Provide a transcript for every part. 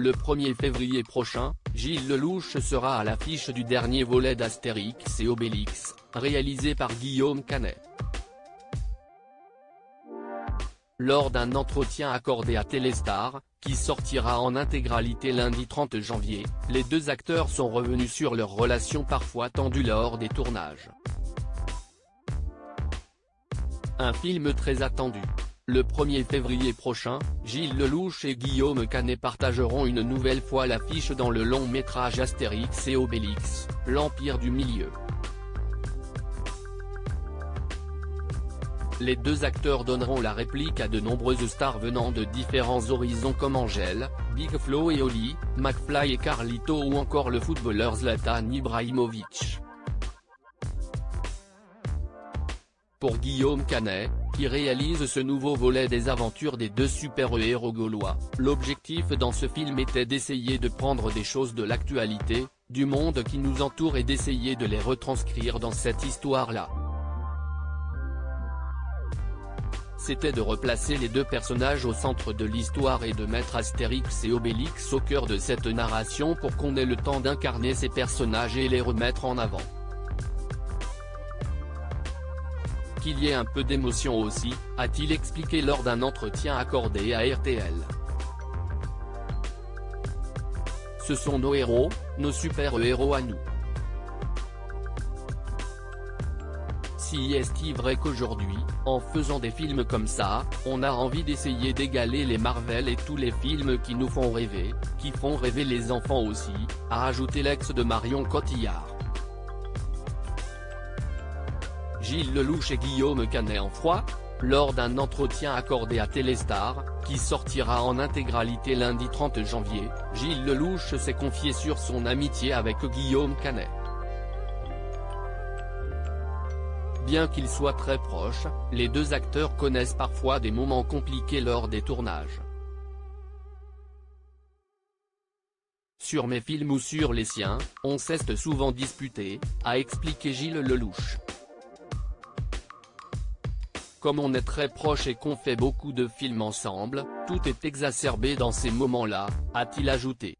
Le 1er février prochain, Gilles Lellouche sera à l'affiche du dernier volet d'Astérix et Obélix, réalisé par Guillaume Canet. Lors d'un entretien accordé à Téléstar, qui sortira en intégralité lundi 30 janvier, les deux acteurs sont revenus sur leur relation parfois tendue lors des tournages. Un film très attendu. Le 1er février prochain, Gilles Lellouche et Guillaume Canet partageront une nouvelle fois l'affiche dans le long-métrage Astérix et Obélix, l'Empire du Milieu. Les deux acteurs donneront la réplique à de nombreuses stars venant de différents horizons comme Angèle, Big Flo et Oli, McFly et Carlito ou encore le footballeur Zlatan Ibrahimovic. Pour Guillaume Canet, qui réalise ce nouveau volet des aventures des deux super-héros gaulois, l'objectif dans ce film était d'essayer de prendre des choses de l'actualité, du monde qui nous entoure et d'essayer de les retranscrire dans cette histoire-là. C'était de replacer les deux personnages au centre de l'histoire et de mettre Astérix et Obélix au cœur de cette narration pour qu'on ait le temps d'incarner ces personnages et les remettre en avant. Qu'il y ait un peu d'émotion aussi, a-t-il expliqué lors d'un entretien accordé à RTL. Ce sont nos héros, nos super-héros à nous. Si est-il vrai qu'aujourd'hui, en faisant des films comme ça, on a envie d'essayer d'égaler les Marvel et tous les films qui nous font rêver, qui font rêver les enfants aussi, a ajouté l'ex de Marion Cotillard. Gilles Lellouche et Guillaume Canet en froid, lors d'un entretien accordé à Téléstar, qui sortira en intégralité lundi 30 janvier, Gilles Lellouche s'est confié sur son amitié avec Guillaume Canet. Bien qu'ils soient très proches, les deux acteurs connaissent parfois des moments compliqués lors des tournages. Sur mes films ou sur les siens, on s'est souvent disputé, a expliqué Gilles Lellouche. Comme on est très proches et qu'on fait beaucoup de films ensemble, tout est exacerbé dans ces moments-là, a-t-il ajouté.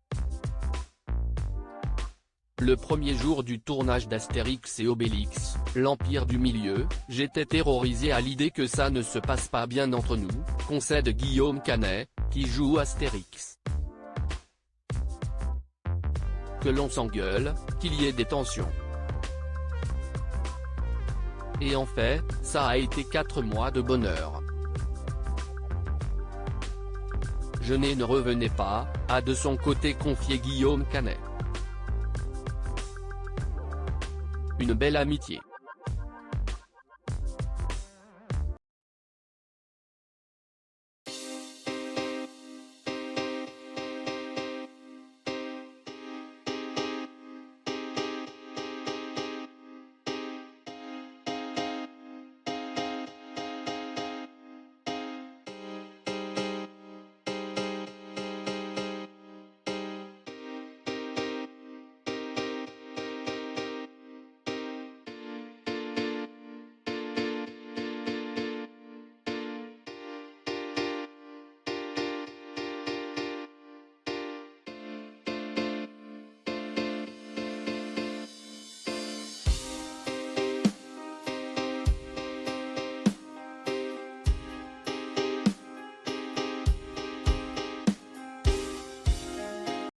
Le premier jour du tournage d'Astérix et Obélix, l'Empire du Milieu, j'étais terrorisé à l'idée que ça ne se passe pas bien entre nous, concède Guillaume Canet, qui joue Astérix. Que l'on s'engueule, qu'il y ait des tensions. Et en fait, ça a été 4 mois de bonheur. Je ne revenais pas, a de son côté confié Guillaume Canet. Une belle amitié.